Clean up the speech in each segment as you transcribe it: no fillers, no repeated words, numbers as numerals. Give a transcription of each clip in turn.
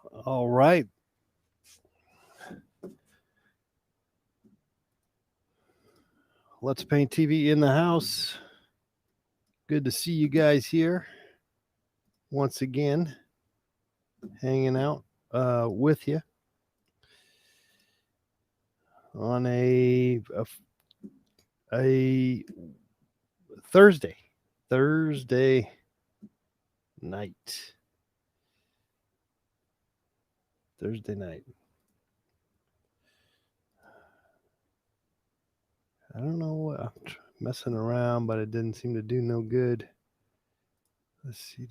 All right. Let's Paint TV in the house. Good to see you guys here once again, hanging out with you on a Thursday night. Thursday night. I don't know what I'm messing around, but it didn't seem to do no good. Let's see.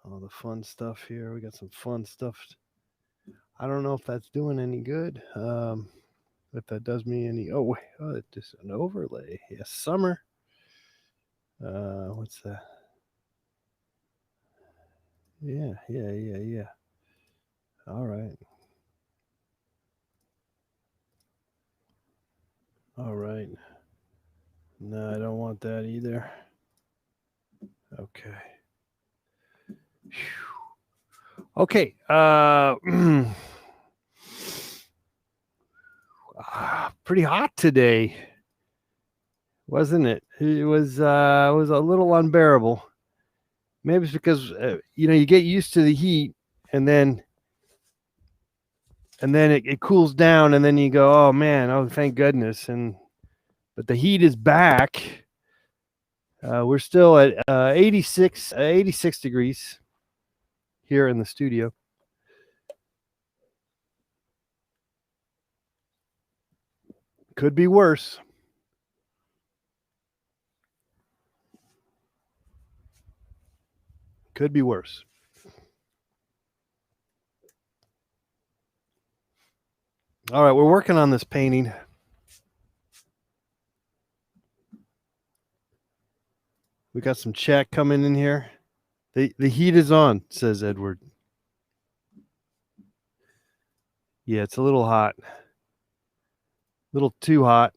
All the fun stuff here. We got some fun stuff. I don't know if that's doing any good. If that does me any. Oh wait, it's just an overlay. Yes, summer. What's that? Yeah. All right. All right. No, I don't want that either. Okay. Whew. Okay. Pretty hot today, wasn't it? It was a little unbearable. Maybe it's because you get used to the heat, and then it cools down, and then you go, oh man, oh thank goodness, but the heat is back. We're still at 86 degrees here in the studio. Could be worse. Could be worse. All right, we're working on this painting. We got some chat coming in here. The heat is on, says Edward. Yeah, it's a little hot. A little too hot.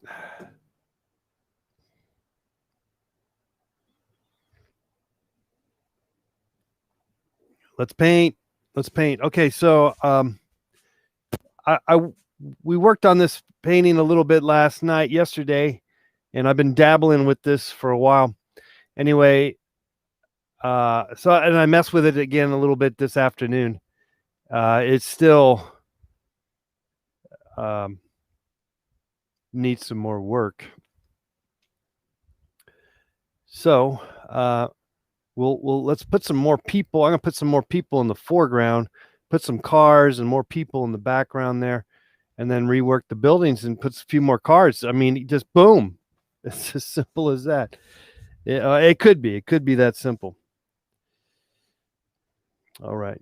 Let's paint. Okay, so we worked on this painting a little bit yesterday, and I've been dabbling with this for a while. Anyway, and I messed with it again a little bit this afternoon. It still needs some more work. So let's put some more people. I'm gonna put some more people in the foreground, put some cars and more people in the background there, and then rework the buildings and put a few more cars. I mean, just boom. It's as simple as that. It could be that simple. All right.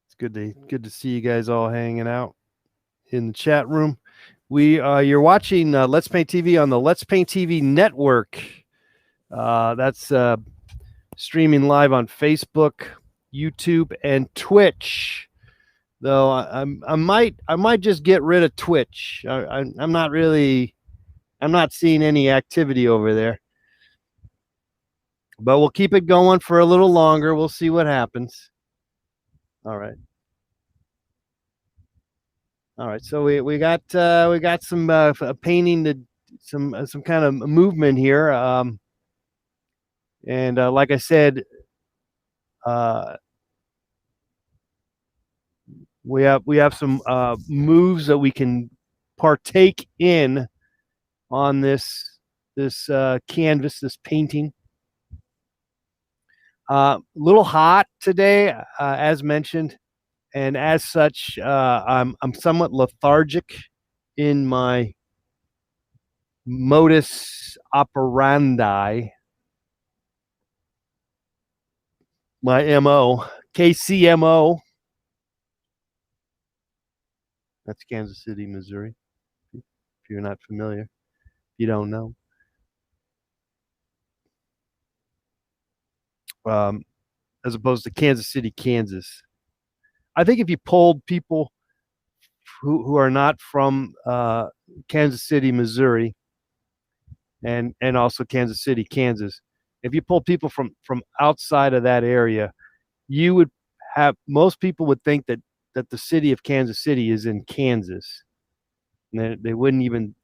It's good to see you guys all hanging out in the chat room. You're watching Let's Paint TV on the Let's Paint TV network. That's streaming live on Facebook, YouTube, and Twitch. Though I might just get rid of Twitch. I'm not seeing any activity over there. But we'll keep it going for a little longer. We'll see what happens. All right. So we got some painting some kind of movement here. And like I said, we have some moves that we can partake in on this canvas, this painting. Little hot today, as mentioned, and as such, I'm somewhat lethargic in my modus operandi, my MO, KCMO. That's Kansas City, Missouri. If you're not familiar, you don't know. As opposed to Kansas City, Kansas. I think if you polled people who are not from Kansas City, Missouri, and also Kansas City, Kansas. If you pull people from outside of that area, you would have most people would think that the city of Kansas City is in Kansas. And they wouldn't even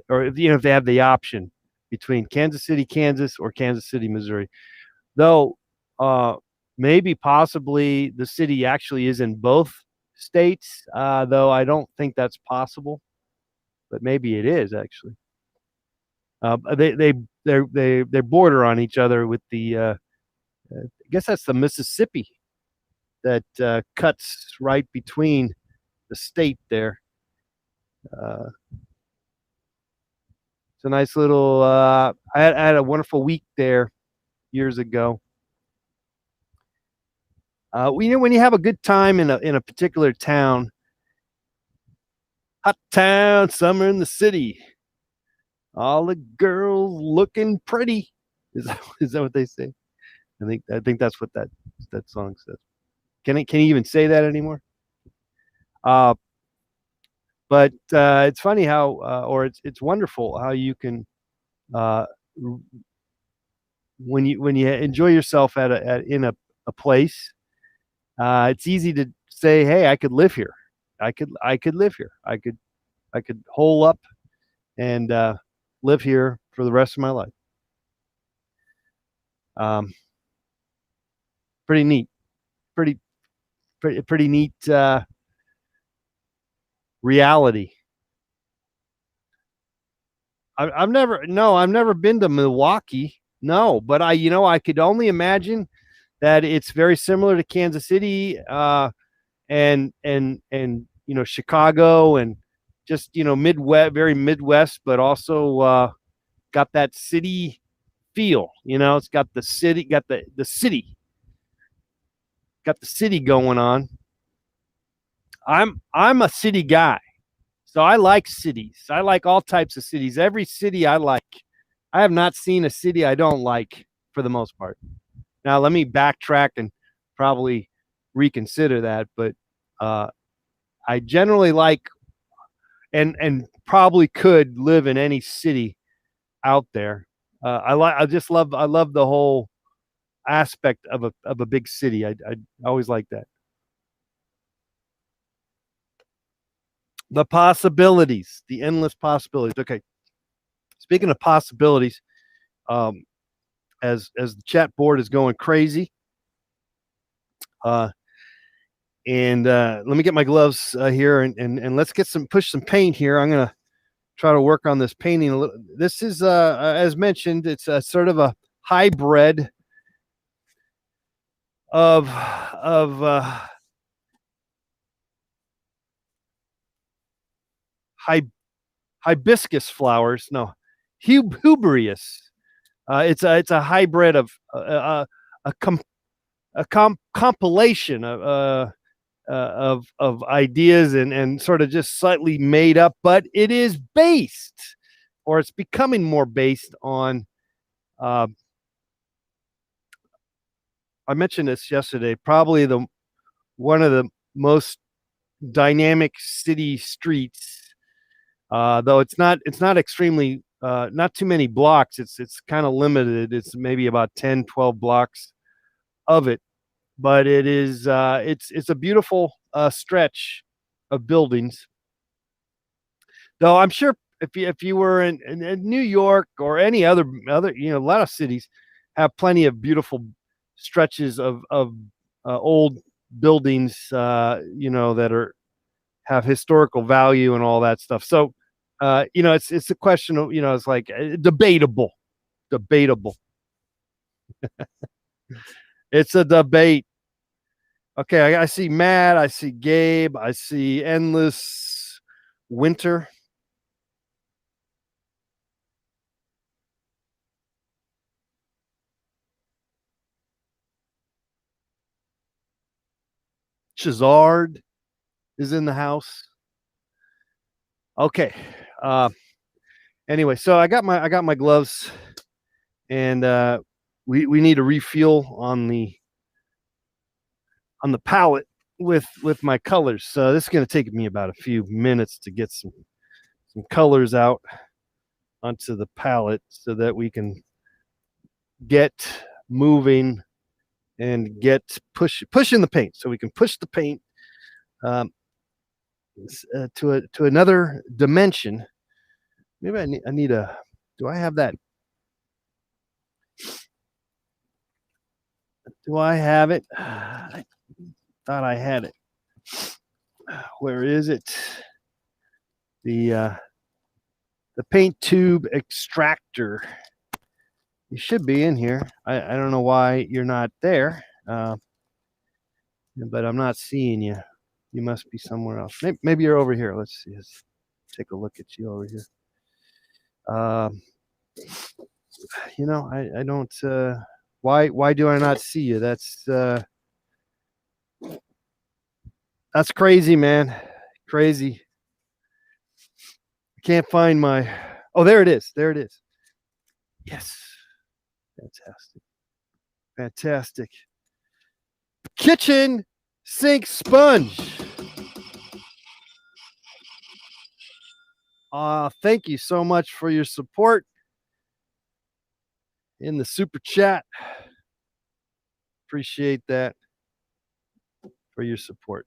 or if they have the option between Kansas City, Kansas, or Kansas City, Missouri. Though maybe possibly the city actually is in both states, though I don't think that's possible, but maybe it is actually. They border on each other with I guess that's the Mississippi that cuts right between the state there. It's a nice little. I had a wonderful week there years ago. When you have a good time in a particular town, hot town, summer in the city, all the girls looking pretty. Is that what they say? I think that's what that song says. Can you even say that anymore? But it's funny how, or it's wonderful how you can, when you enjoy yourself in a place, it's easy to say, hey, I could live here. I could live here. I could hole up and live here for the rest of my life. Pretty neat. Pretty neat reality. I've never been to Milwaukee. No, but I could only imagine that it's very similar to Kansas City, and Chicago, and just Midwest, very Midwest, but also got that city feel. It's got the city, got the city, got the city going on. I'm a city guy, so I like cities. I like all types of cities. Every city I like. I have not seen a city I don't like for the most part. Now let me backtrack and probably reconsider that, but I generally like and probably could live in any city out there. I love the whole aspect of a big city. I always like that. The possibilities, the endless possibilities. Okay. Speaking of possibilities, as the chat board is going crazy, and let me get my gloves here and let's push some paint here. I'm gonna try to work on this painting a little. This is as mentioned, it's a sort of a hybrid of hibiscus flowers. No, Huberius. It's a hybrid of a compilation of ideas and sort of just slightly made up, but it is based, or it's becoming more based on. I mentioned this yesterday. Probably one of the most dynamic city streets, though it's not extremely not too many blocks. It's kind of limited. It's maybe about 10, 12 blocks of it, but it is it's a beautiful stretch of buildings. Though I'm sure if you were in New York or any other a lot of cities have plenty of beautiful stretches of old buildings, that have historical value and all that stuff. So it's a question of, it's like debatable. It's a debate. Okay, I see Matt, I see Gabe, I see Endless Winter. Chazard is in the house. Okay. Anyway, so I got my gloves, and we need to refuel on the palette with my colors. So this is going to take me about a few minutes to get some colors out onto the palette so that we can get moving and get pushing the paint, so we can push the paint to another dimension. Maybe I need a. Do I have that? Do I have it? I thought I had it. Where is it? The paint tube extractor. You should be in here. I don't know why you're not there, but I'm not seeing you. You must be somewhere else. Maybe you're over here. Let's see. Let's take a look at you over here. You know, I don't. Why do I not see you? That's crazy, man. Crazy. I can't find my. Oh, there it is. There it is. Yes. Fantastic. Fantastic. Kitchen sink sponge. Thank you so much for your support in the super chat. Appreciate that for your support.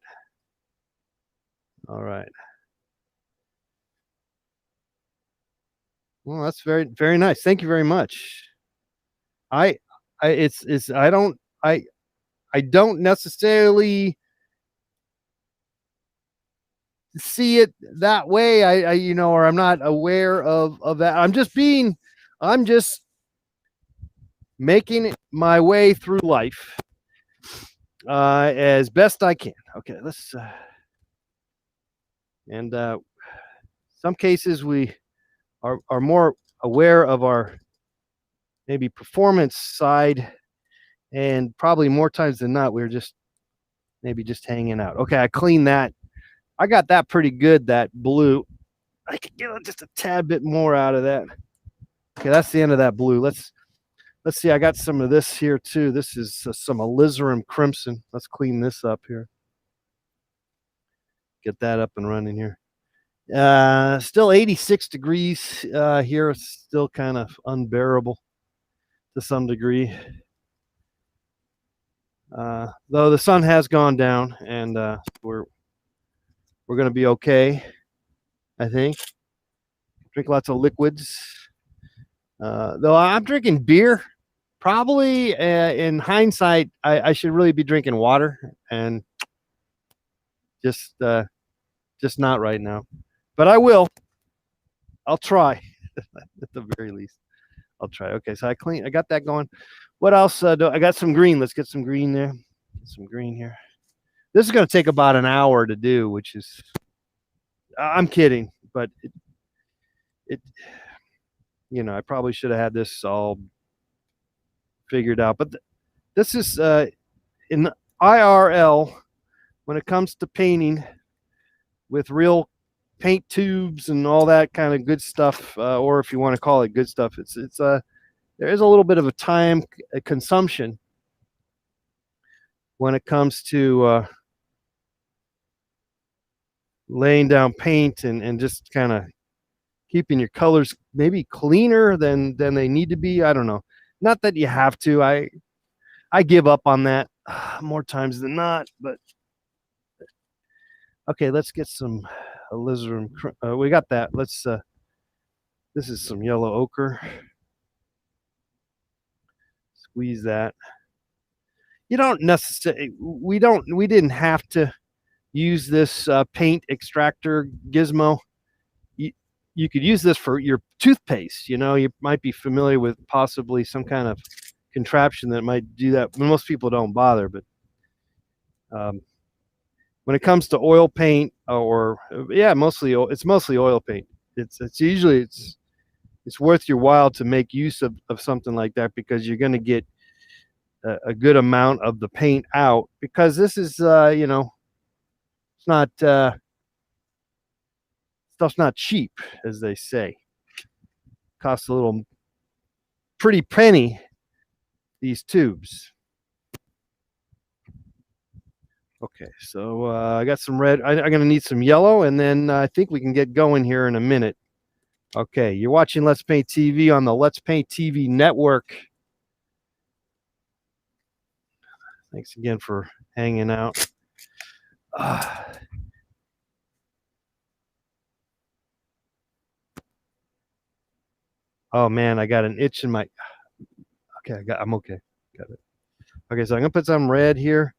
All right. Well, that's very, very nice. Thank you very much. I don't necessarily see it that way. Or I'm not aware of that. I'm just making my way through life as best I can. Okay, let's some cases we are more aware of our maybe performance side, and probably more times than not we're just hanging out. Okay, I cleaned that. I got that pretty good, that blue. I could get just a tad bit more out of that. Okay, that's the end of that blue. Let's see. I got some of this here too. This is some alizarin crimson. Let's clean this up here. Get that up and running here. Still 86 degrees here. It's still kind of unbearable to some degree. Though the sun has gone down, and we're going to be okay, I think. Drink lots of liquids. Though I'm drinking beer. Probably in hindsight, I should really be drinking water, and just not right now. But I will. I'll try. At the very least, I'll try. Okay, so I got that going. What else? I got some green. Let's get some green there. Get some green here. This is going to take about an hour to do, which is, I'm kidding, but it I probably should have had this all figured out. But this is in IRL, when it comes to painting with real paint tubes and all that kind of good stuff, or if you want to call it good stuff, it's there is a little bit of a time consumption when it comes to laying down paint and just kind of keeping your colors maybe cleaner than they need to be. I don't know. Not that you have to. I give up on that more times than not. But okay, let's get some alizarin. We got that. Let's. This is some yellow ochre. Squeeze that. You don't necessarily. We didn't have to use this paint extractor gizmo. You could use this for your toothpaste. You might be familiar with possibly some kind of contraption that might do that. Most people don't bother, but when it comes to oil paint, it's mostly oil paint. It's usually worth your while to make use of something like that, because you're going to get a good amount of the paint out, because this is it's not stuff's not cheap, as they say. Costs a little pretty penny, these tubes. Okay, so I got some red. I'm going to need some yellow, and then I think we can get going here in a minute. Okay, you're watching Let's Paint TV on the Let's Paint TV network. Thanks again for hanging out. Oh man, I got an itch in my. Okay, I'm okay. Got it. Okay, so I'm gonna put some red here,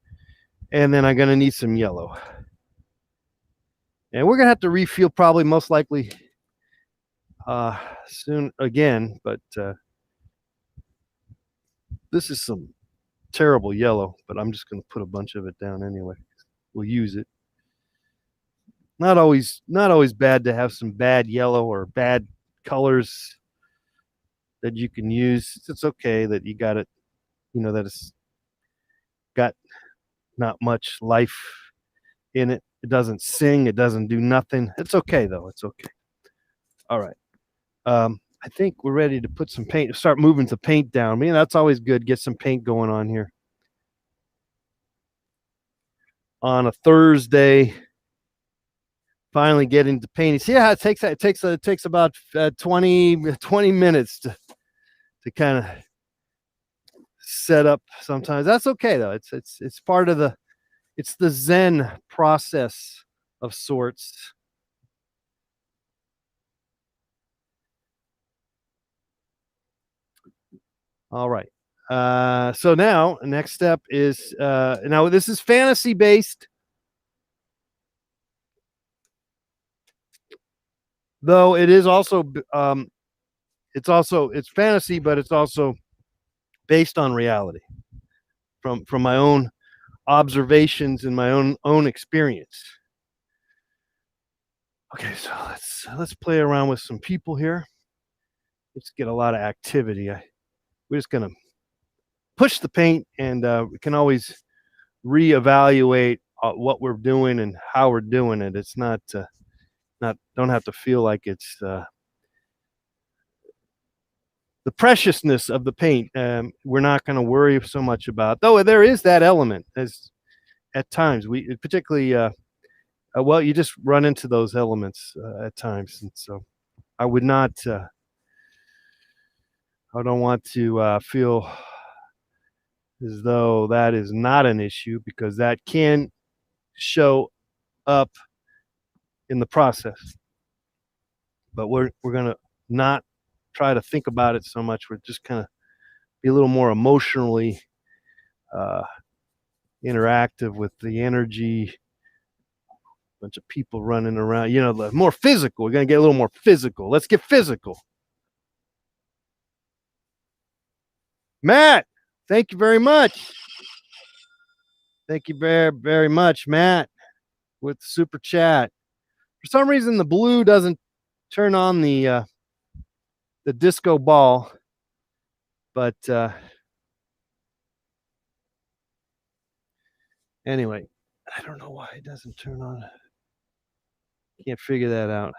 and then I'm gonna need some yellow. And we're gonna have to refill probably most likely soon again, but this is some terrible yellow, but I'm just gonna put a bunch of it down anyway. We'll use it. Not always bad to have some bad yellow or bad colors that you can use. It's okay that you got it, that it's got not much life in it. It doesn't sing, it doesn't do nothing. It's okay though. It's okay. All right. I think we're ready to put some paint, start moving the paint down. I mean, that's always good. Get some paint going on here. On a Thursday, finally getting to painting. See how it takes that? It takes about 20 minutes to kind of set up sometimes. That's okay though. It's part of the Zen process of sorts. All right. So now next step is now this is fantasy based, though it is also it's fantasy, but it's also based on reality from my own observations and my own experience. Okay, so let's play around with some people here. Let's get a lot of activity. We're just gonna push the paint, and we can always reevaluate what we're doing and how we're doing it. It's not don't have to feel like it's the preciousness of the paint. We're not going to worry so much about, though there is that element as at times we particularly well, you just run into those elements at times, and so I would not I don't want to feel as though that is not an issue, because that can show up in the process. But we're gonna not try to think about it so much. We're just kind of be a little more emotionally uh, interactive with the energy. Bunch of people running around, more physical. We're gonna get a little more physical. Let's get physical. Matt, thank you very much. Thank you very, very much, Matt, with the super chat. For some reason, the blue doesn't turn on the disco ball, but anyway, I don't know why it doesn't turn on. Can't figure that out.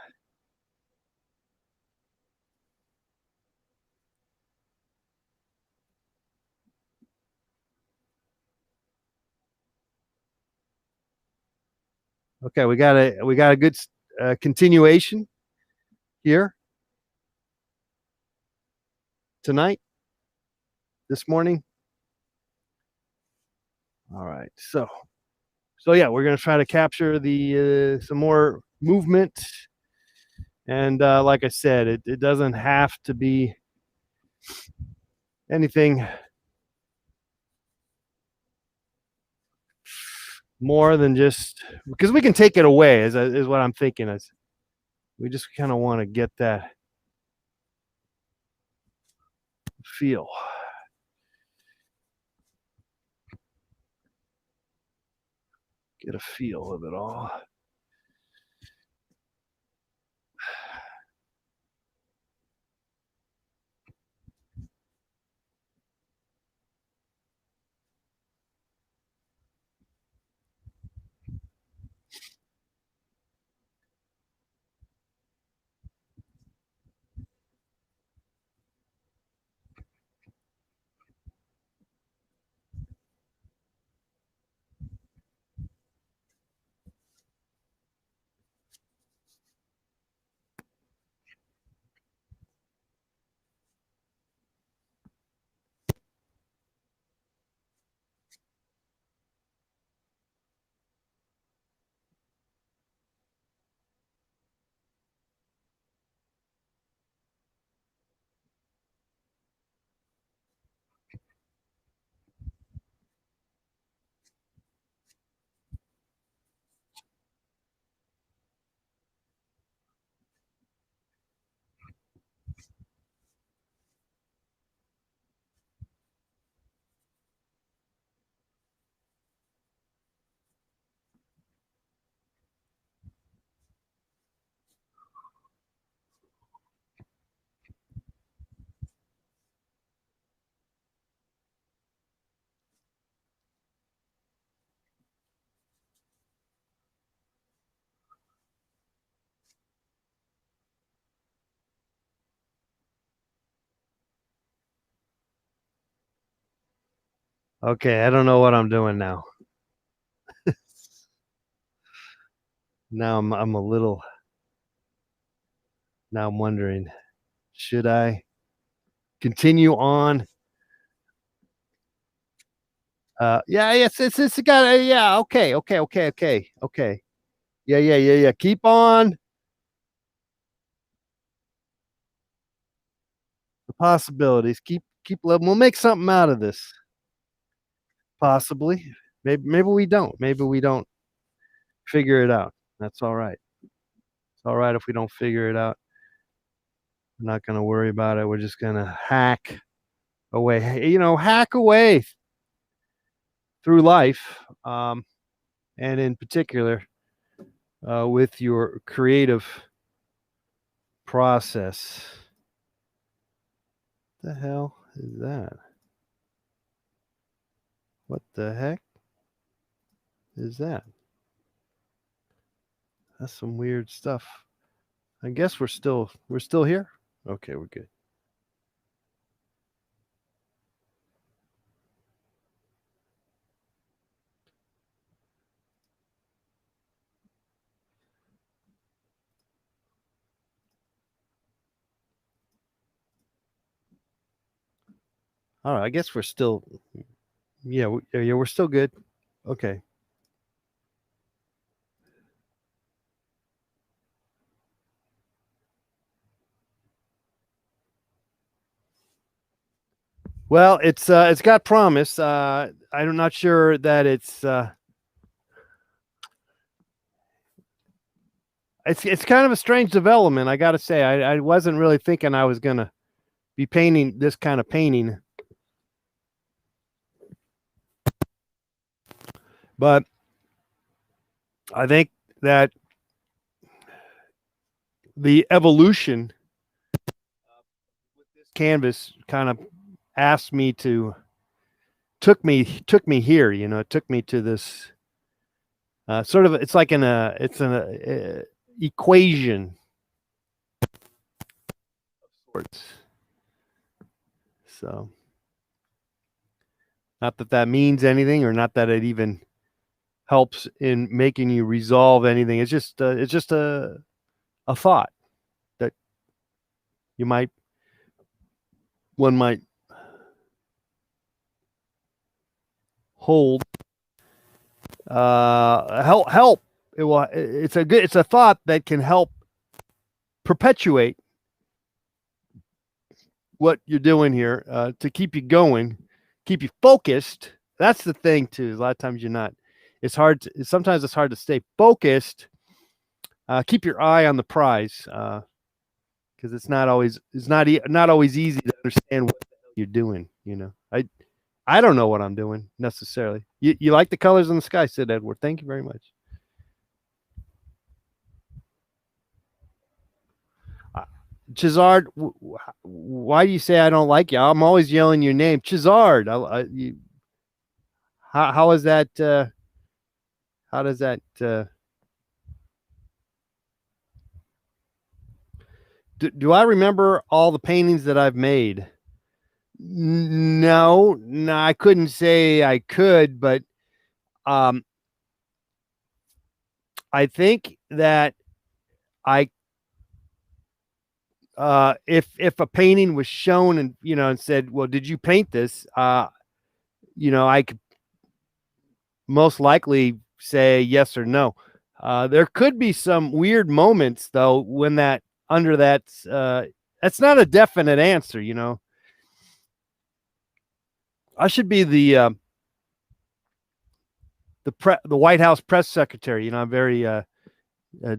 Okay, we got a good continuation here tonight, this morning. All right, so yeah, we're gonna try to capture the some more movement, and like I said, it doesn't have to be anything more than just, because we can take it away is what I'm thinking. Is we just kind of want to get that feel. Get a feel of it all. Okay, I don't know what I'm doing now. Now I'm a little. Now I'm wondering, should I continue on? Yeah, yes, it's got. Yeah, okay. Yeah. Keep on the possibilities. Keep. We'll make something out of this. Possibly. Maybe we don't. Maybe we don't figure it out. That's all right. It's all right if we don't figure it out. We're not going to worry about it. We're just going to hack away. Hack away through life, and in particular with your creative process. The hell is that? What the heck is that? That's some weird stuff. I guess we're still here. Okay, we're good. All right, I guess we're still. Yeah, we're still good. Okay. Well, it's got promise. I'm not sure that it's kind of a strange development. I got to say, I wasn't really thinking I was gonna be painting this kind of painting, but I think that the evolution with this canvas kind of asked me to took me here. It took me to this sort of. It's like it's an equation of sorts. So, not that that means anything, or not that it even helps in making you resolve anything. It's just a thought that one might hold. Help. It's a thought that can help perpetuate what you're doing here, to keep you going, keep you focused. That's the thing too. A lot of times you're not. Sometimes it's hard to stay focused. Keep your eye on the prize, because it's not always easy to understand what the hell you're doing. I don't know what I'm doing necessarily. You like the colors in the sky, said Edward. Thank you very much. Chizard, why do you say I don't like you? I'm always yelling your name, Chizard. How is that? How does that? Do I remember all the paintings that I've made? No, I couldn't say I could, but I think that I if a painting was shown and and said, well, did you paint this? I could most likely say yes or no. There could be some weird moments though when that's not a definite answer. I should be the White House press secretary. I'm very I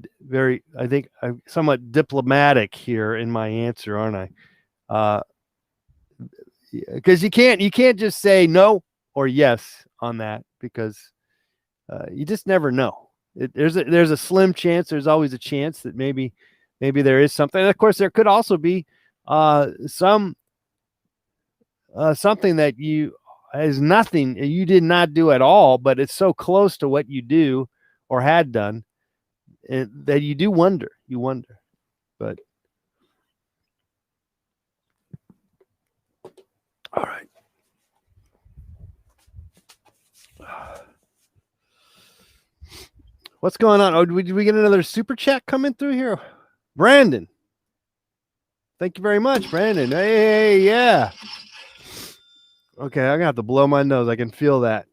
think I'm somewhat diplomatic here in my answer, aren't I? Because you can't just say no or yes on that, because you just never know. There's a slim chance. There's always a chance that maybe there is something. And of course, there could also be something that is nothing you did not do at all, but it's so close to what you do or had done that you do wonder. You wonder, but all right. What's going on? Oh, did we get another super chat coming through here? Brandon. Thank you very much, Brandon. Hey, yeah. Okay, I'm going to have to blow my nose. I can feel that.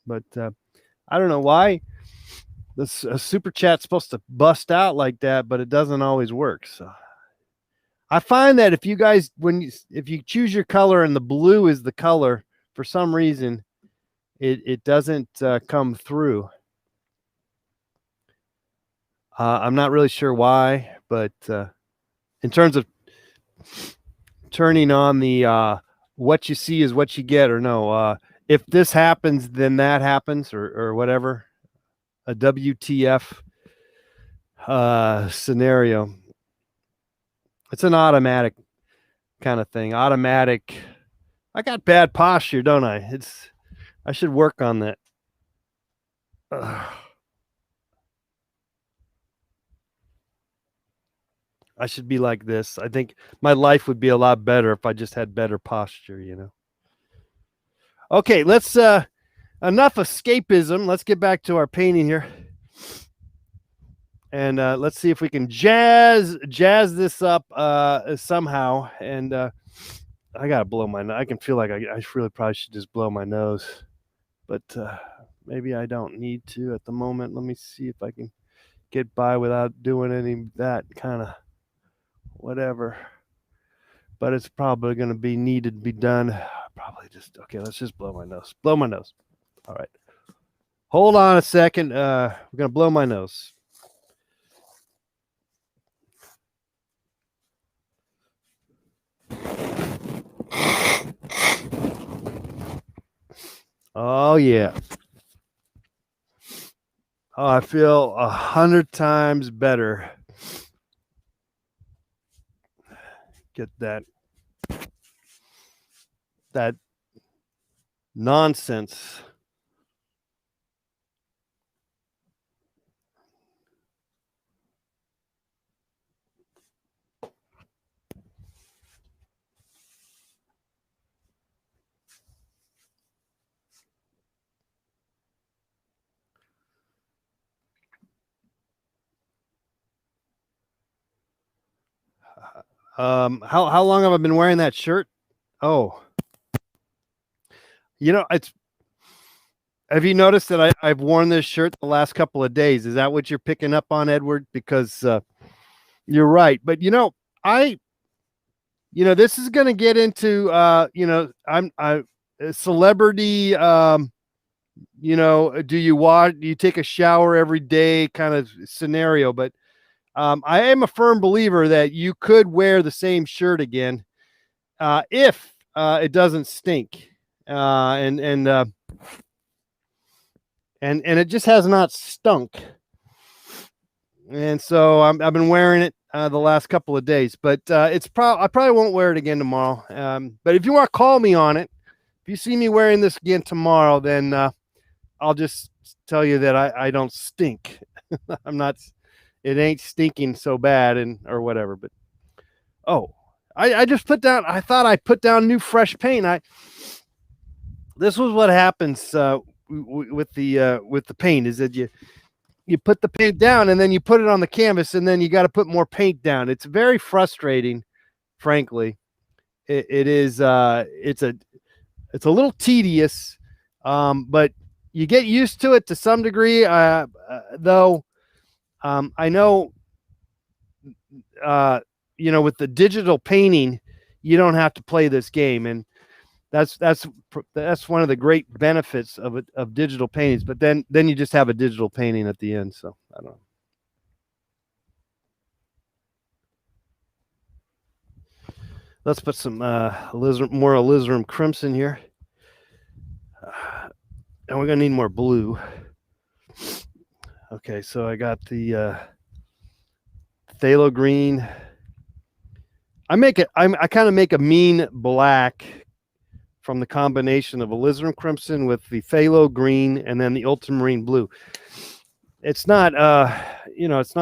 But I don't know why this super chat's supposed to bust out like that, but it doesn't always work. So I find that if you guys, if you choose your color and the blue is the color, for some reason, it doesn't come through. I'm not really sure why, but in terms of turning on the what you see is what you get, or no, if this happens, then that happens, or whatever, a WTF scenario. It's an automatic kind of thing. Automatic. I got bad posture, don't I? I should work on that. I should be like this. I think my life would be a lot better if I just had better posture, you know. Okay, let's enough escapism. Let's get back to our painting here. And let's see if we can jazz this up somehow. And I gotta blow my nose. I can feel like I really probably should just blow my nose, but maybe I don't need to at the moment. Let me see if I can get by without doing any that kind of whatever. But it's probably going to be needed to be done. Probably just okay. Let's just blow my nose. Blow my nose. All right. Hold on a second. We're going to blow my nose. Oh yeah. Oh, I feel 100 times better. Get that nonsense. How long have I been wearing that shirt? Oh, you know, have you noticed that I've worn this shirt the last couple of days? Is that what you're picking up on, Edward? Because you're right. But this is going to get into I'm a celebrity. Do you take a shower every day kind of scenario? But I am a firm believer that you could wear the same shirt again if it doesn't stink, and it just has not stunk. And so I've been wearing it the last couple of days, but I probably won't wear it again tomorrow. But if you want to call me on it, if you see me wearing this again tomorrow, then I'll just tell you that I don't stink. I'm not. It ain't stinking so bad or whatever. But I just put down. I thought I put down new fresh paint. This was what happens with the paint is that you put the paint down and then you put it on the canvas and then you got to put more paint down. It's very frustrating, frankly. It is. It's a little tedious, but you get used to it to some degree. Though, I know, with the digital painting, you don't have to play this game, and that's one of the great benefits of digital paintings. But then you just have a digital painting at the end. So I don't know. Let's put some more alizarin crimson here, and we're gonna need more blue. Okay, so I got the phthalo green. I kind of make a mean black from the combination of alizarin crimson with the phthalo green and then the ultramarine blue. It's not it's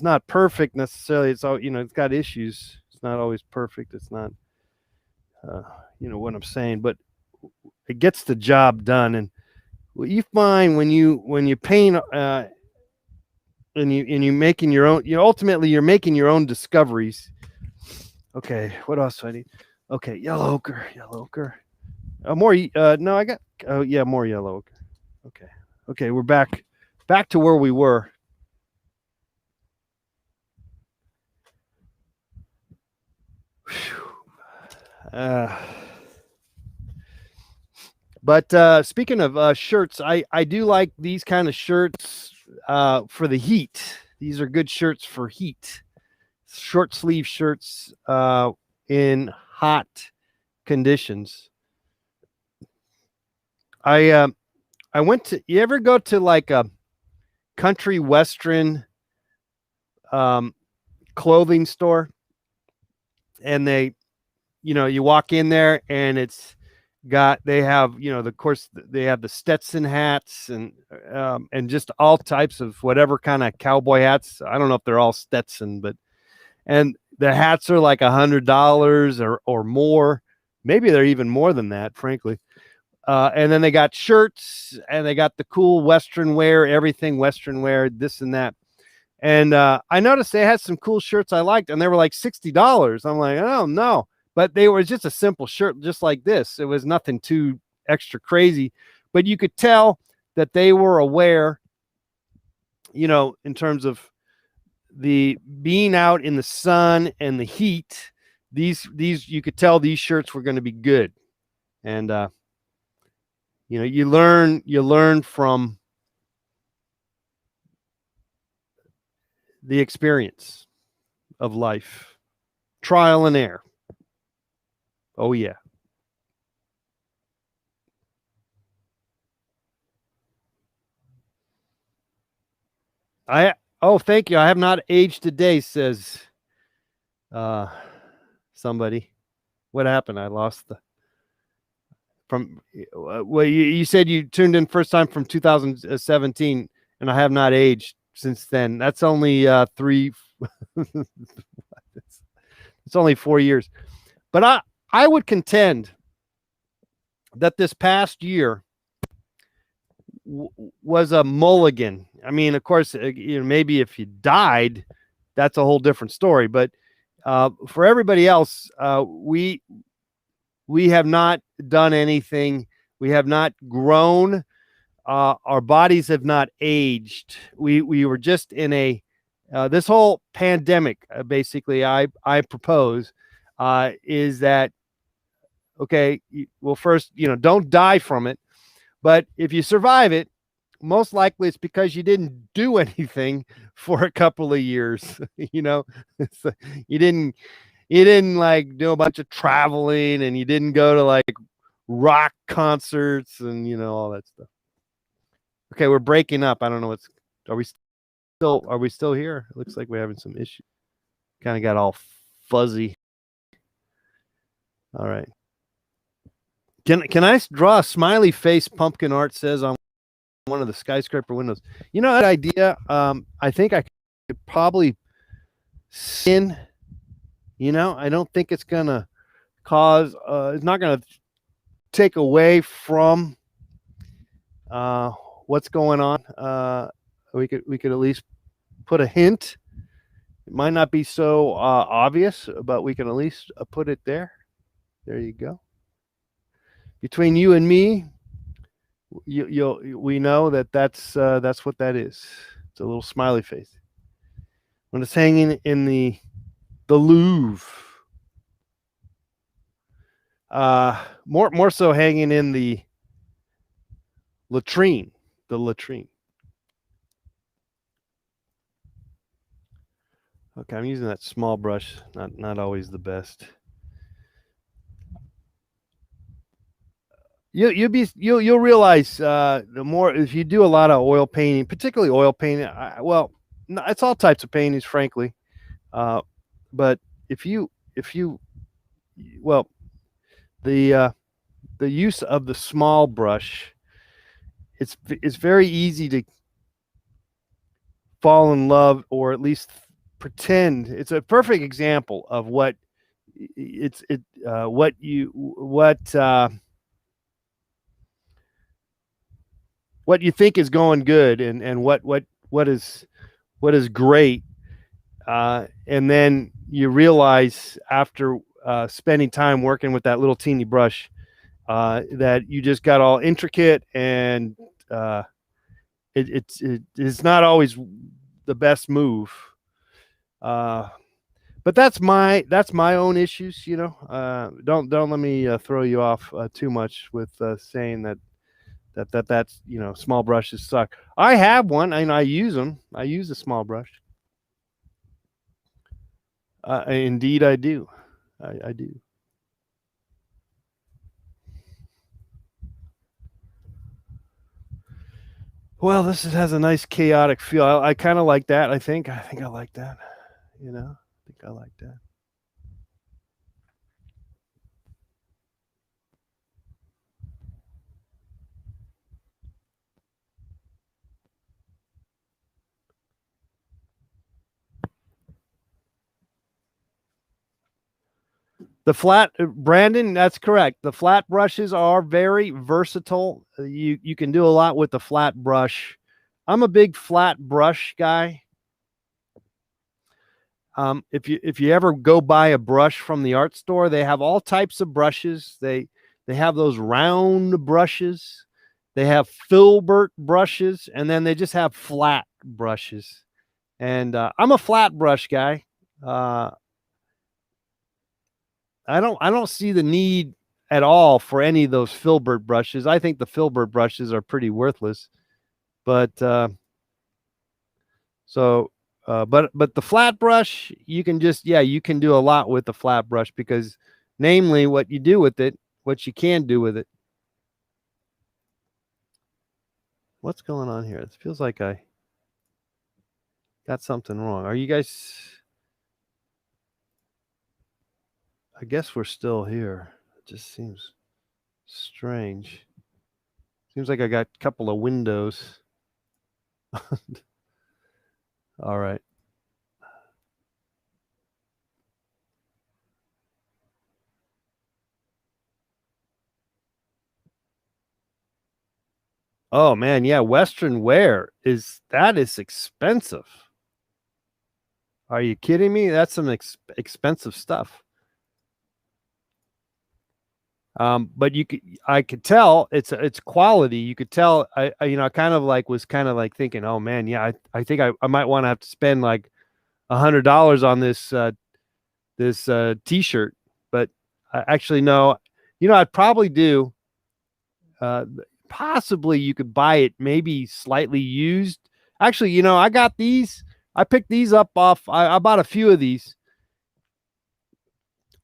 not perfect necessarily. It's all, it's got issues. It's not always perfect. It's not what I'm saying, but it gets the job done. And what you find when you paint, and you making your own, ultimately you're making your own discoveries. Okay, what else do I need? Okay, yellow ochre. More. No, I got. Oh yeah, more yellow ochre. Okay, we're back to where we were. But speaking of shirts, I do like these kind of shirts for the heat. These are good shirts for heat. Short sleeve shirts in hot conditions. I went to. You ever go to like a country western clothing store, and they, you walk in there and they have, of course they have the Stetson hats and just all types of whatever kind of cowboy hats. I don't know if they're all Stetson, and the hats are like $100 or more. Maybe they're even more than that, frankly. And then they got shirts, and they got the cool Western wear, everything Western wear, this and that. And I noticed they had some cool shirts I liked, and they were like $60. I'm like, oh no. But they were just a simple shirt, just like this. It was nothing too extra crazy, but you could tell that they were aware, in terms of the being out in the sun and the heat. These you could tell these shirts were going to be good. And you learn from the experience of life, trial and error. Oh yeah. Thank you. I have not aged today, says somebody. What happened? I lost well, you said you tuned in first time from 2017, and I have not aged since then. That's only it's only 4 years. But I would contend that this past year was a mulligan. I mean, of course, maybe if you died, that's a whole different story. But for everybody else, we have not done anything. We have not grown. Our bodies have not aged. We were just in this whole pandemic. Basically, I propose is that, okay, well, first, don't die from it. But if you survive it, most likely it's because you didn't do anything for a couple of years. You didn't like do a bunch of traveling, and you didn't go to like rock concerts and all that stuff. Okay, we're breaking up. I don't know are we still here? It looks like we're having some issues. Kind of got all fuzzy. All right. Can I draw a smiley face? Pumpkin art says on one of the skyscraper windows. That idea. I think I could probably sin. I don't think it's gonna cause. It's not gonna take away from what's going on. We could at least put a hint. It might not be so obvious, but we can at least put it there. There you go. Between you and me, we know that's what that is. It's a little smiley face when it's hanging in the Louvre. More so hanging in the latrine. The latrine. Okay, I'm using that small brush. Not always the best. You'll realize the more if you do a lot of oil painting, particularly oil painting. It's all types of paintings, frankly. But the use of the small brush, it's very easy to fall in love, or at least pretend. It's a perfect example of what what you think is going good and what is great, and then you realize after spending time working with that little teeny brush that you just got all intricate, and it's not always the best move. But that's my own issues, you know. Don't let me throw you off too much with saying that's small brushes suck. I have one and I use them. I use a small brush. Indeed, I do. I do. Well, has a nice chaotic feel. I kind of like that. I think I like that. You know, I think I like that. The flat, Brandon, that's correct. The flat brushes are very versatile. You can do a lot with the flat brush. I'm a big flat brush guy. If you ever go buy a brush from the art store, they have all types of brushes. They have those round brushes. They have filbert brushes, and then they just have flat brushes. And I'm a flat brush guy. Uh, I don't see the need at all for any of those filbert brushes. I think the filbert brushes are pretty worthless. But but the flat brush, you can just you can do a lot with the flat brush because namely what you do with it, what you can do with it. What's going on here? It feels like I got something wrong. Are you guys I guess we're still here. It just seems strange. Seems like I got a couple of windows. All right. Oh man, yeah, Western wear is expensive. Are you kidding me? That's some expensive stuff. But I could tell it's quality. You could tell. I kind of like was kind of like thinking, oh man, yeah, I think I might want to have to spend like $100 on this T-shirt. But actually, no. I'd probably do. Uh, Possibly you could buy it maybe slightly used. Actually, I got these. I picked these up off. I bought a few of these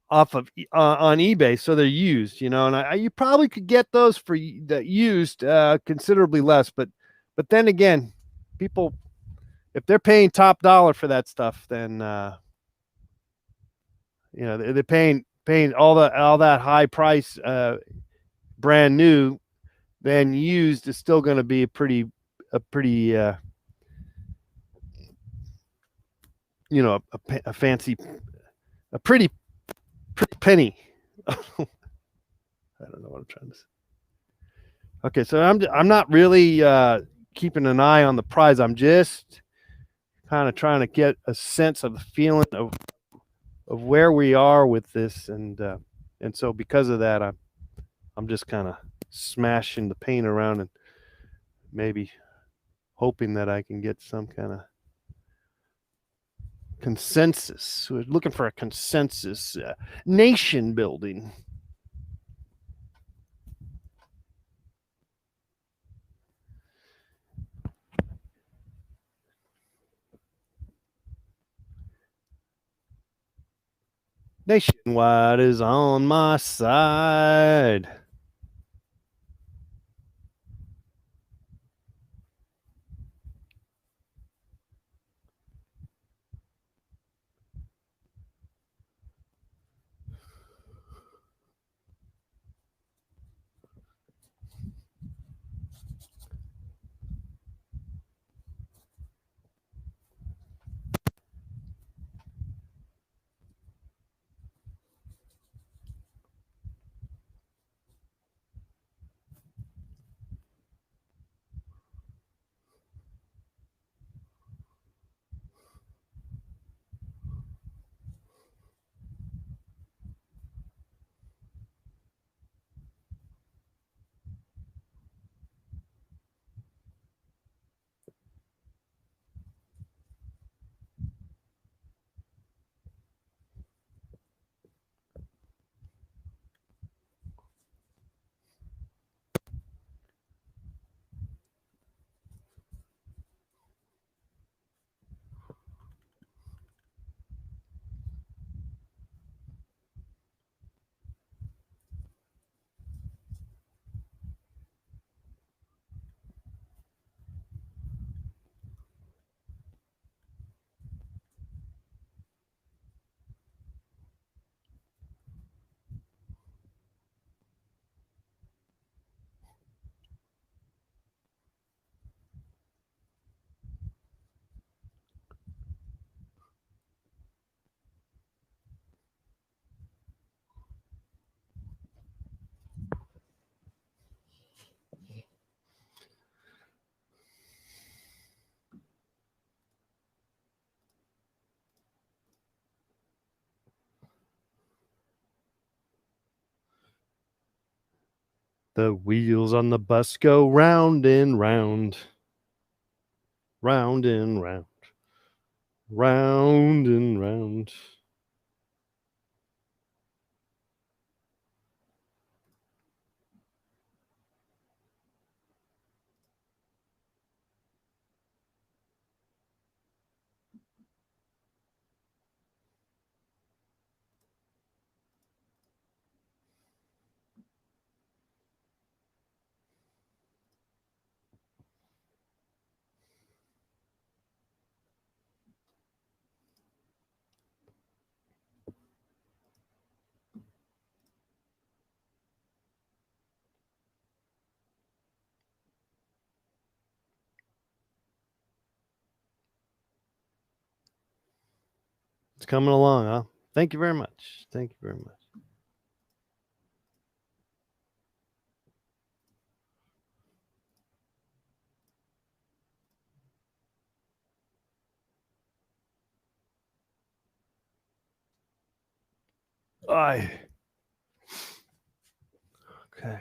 off of on eBay, so they're used, and you probably could get those for the used considerably less. But then again, people, if they're paying top dollar for that stuff, then they're paying all that high price, brand new, then used is still going to be a pretty a fancy, a pretty penny. I don't know what I'm trying to say. Okay, so I'm not really keeping an eye on the prize. I'm just kind of trying to get a sense of the feeling of where we are with this, and so because of that, I'm just kind of smashing the paint around and maybe hoping that I can get some kind of consensus. We're looking for a consensus, nation building. Nationwide is on my side. The wheels on the bus go round and round, round and round, round and round. It's coming along, huh? Thank you very much. Thank you very much. I okay.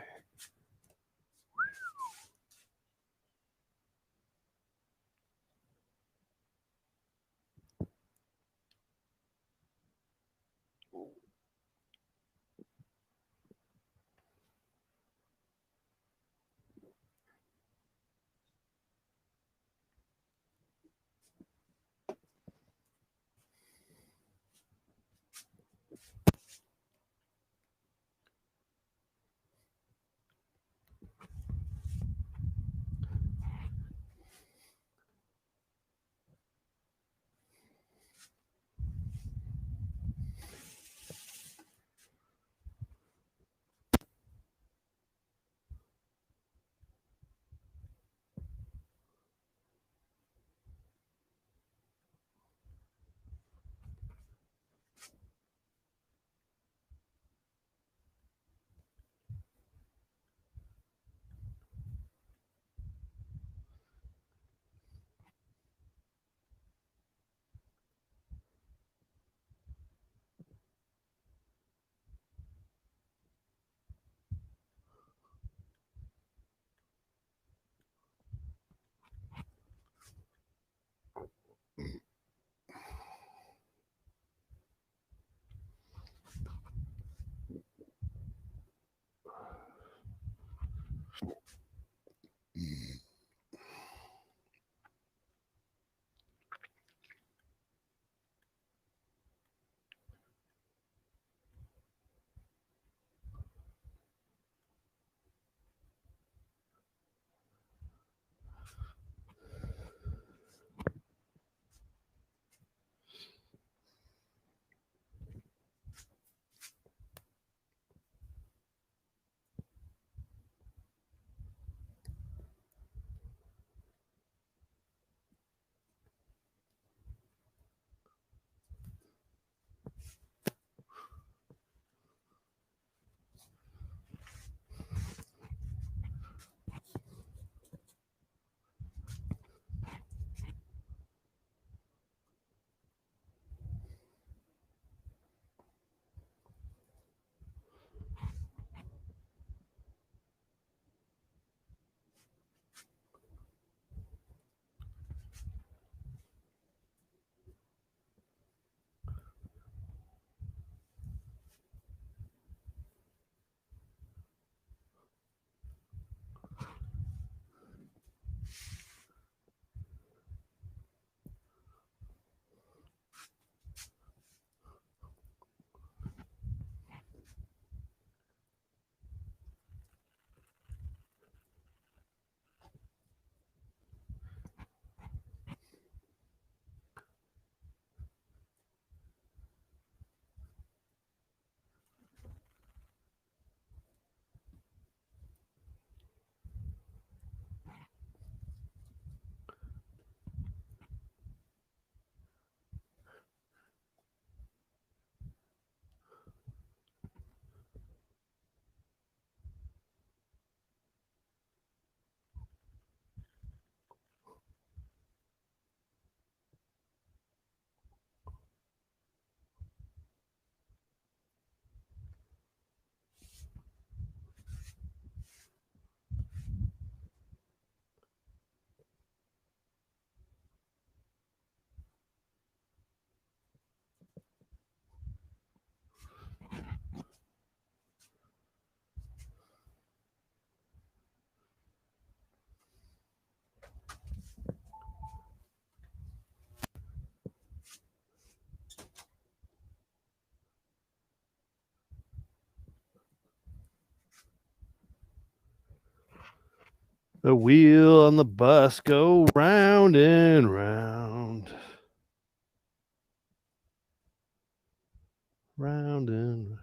The wheel on the bus go round and round. Round and round.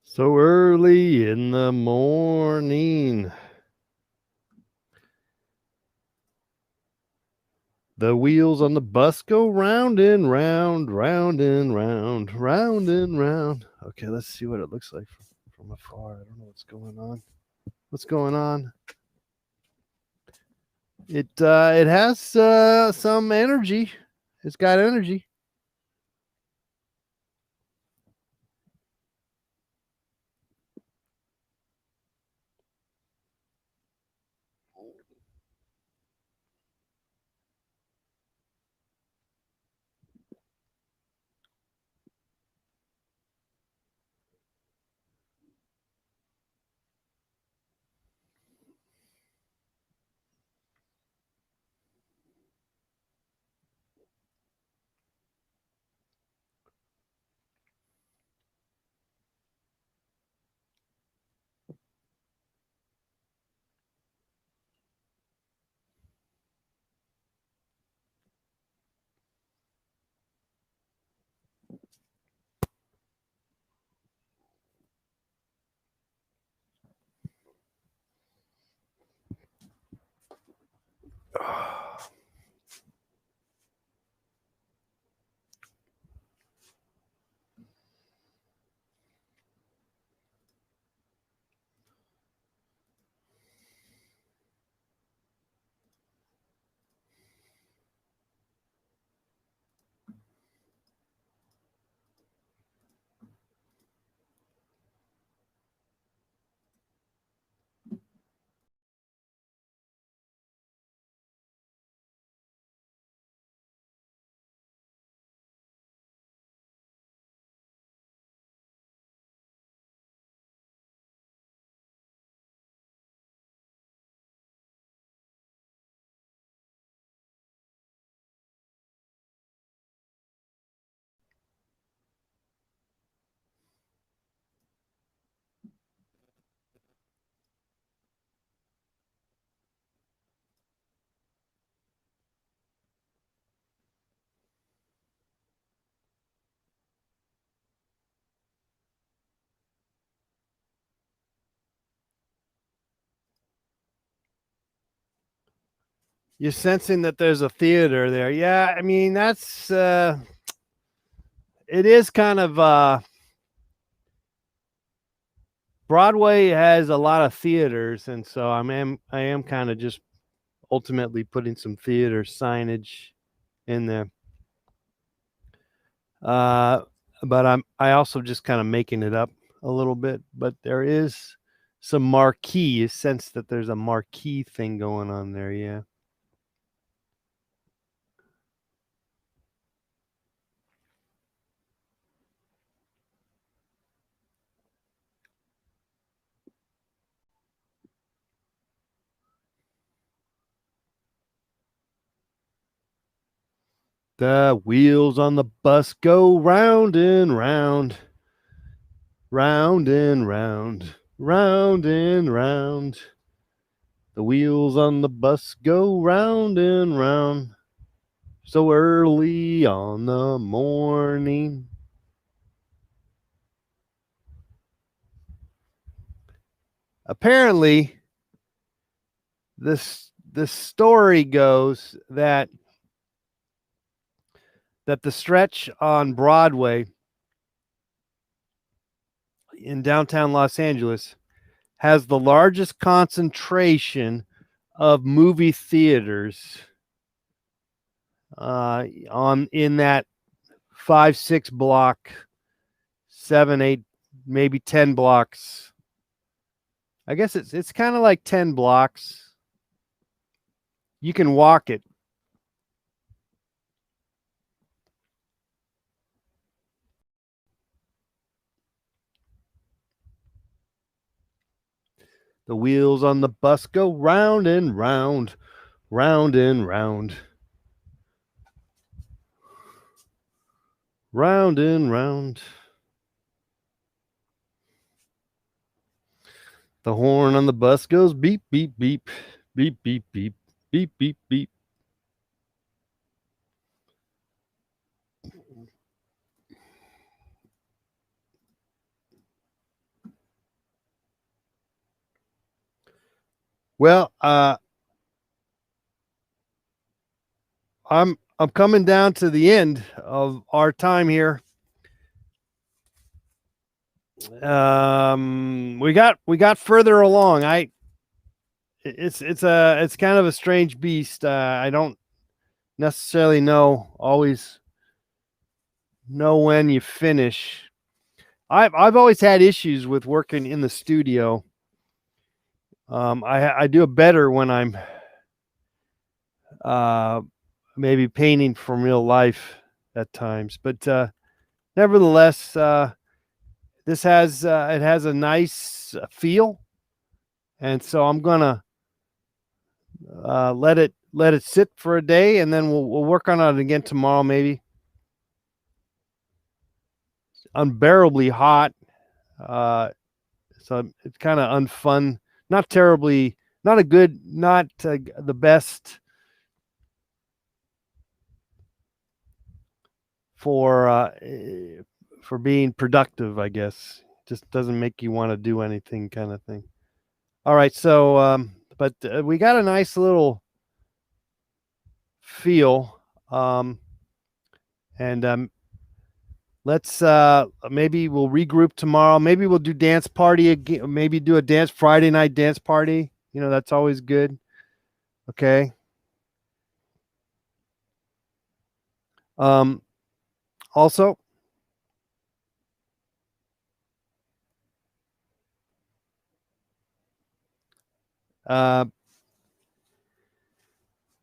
So early in the morning. The wheels on the bus go round and round, round and round, round and round. Okay, let's see what it looks like from afar. I don't know what's going on. What's going on? It has some energy. It's got energy. You're sensing that there's a theater there. Yeah, I mean that's it is kind of Broadway has a lot of theaters, and so I am kind of just ultimately putting some theater signage in there. But I also just kind of making it up a little bit. But there is some marquee, a sense that there's a marquee thing going on there. Yeah. The wheels on the bus go round and round, round and round, round and round. The wheels on the bus go round and round, so early on the morning. Apparently, this story goes that the stretch on Broadway in downtown Los Angeles has the largest concentration of movie theaters on in that 5-6 block, 7-8, maybe 10 blocks. I guess it's kind of like 10 blocks. You can walk it. The wheels on the bus go round and round, round and round, round and round. The horn on the bus goes beep, beep, beep, beep, beep, beep, beep, beep, beep. Well, I'm coming down to the end of our time here. We got further along. It's kind of a strange beast. I don't necessarily always know when you finish. I've always had issues with working in the studio. I do it better when I'm maybe painting from real life at times, but nevertheless, this has it has a nice feel, and so I'm gonna let it sit for a day, and then we'll work on it again tomorrow, maybe. It's unbearably hot, so it's kind of unfun. Not terribly, not a good, not the best for being productive, I guess. Just doesn't make you want to do anything, kind of thing. All right, so but we got a nice little feel, and let's maybe we'll regroup tomorrow. Maybe we'll do dance party again. Maybe do a Friday night dance party. That's always good. Okay. Also,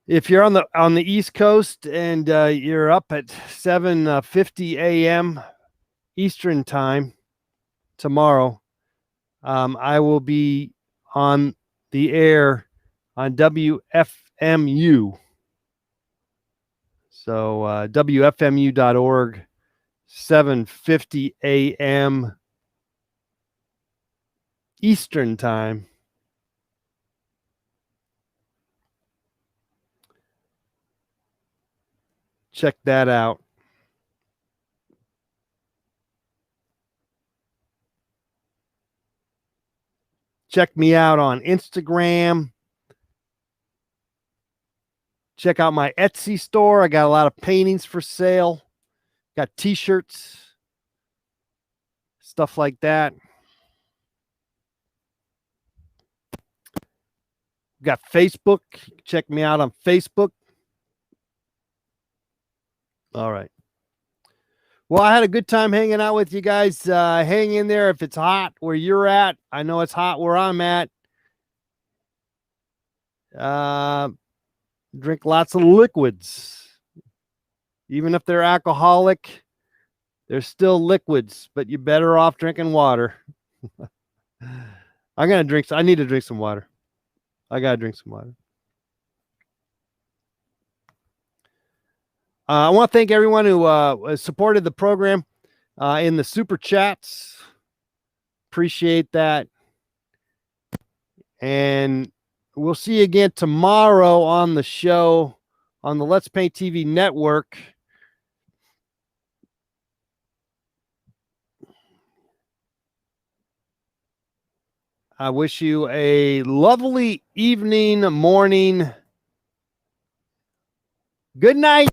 if you're on the East Coast and you're up at 7:50 a.m. Eastern time tomorrow, I will be on the air on WFMU. So WFMU.org, 7:50 a.m. Eastern time. Check that out. Check me out on Instagram. Check out my Etsy store. I got a lot of paintings for sale. Got t-shirts, stuff like that. Got Facebook. Check me out on Facebook. All right. Well, I had a good time hanging out with you guys. Hang in there if it's hot where you're at. I know it's hot where I'm at. Drink lots of liquids. Even if they're alcoholic, they're still liquids, but you're better off drinking water. I need to drink some water. I got to drink some water. I want to thank everyone who supported the program in the super chats. Appreciate that. And we'll see you again tomorrow on the show on the Let's Paint TV network. I wish you a lovely evening, morning. Good night.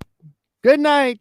Good night.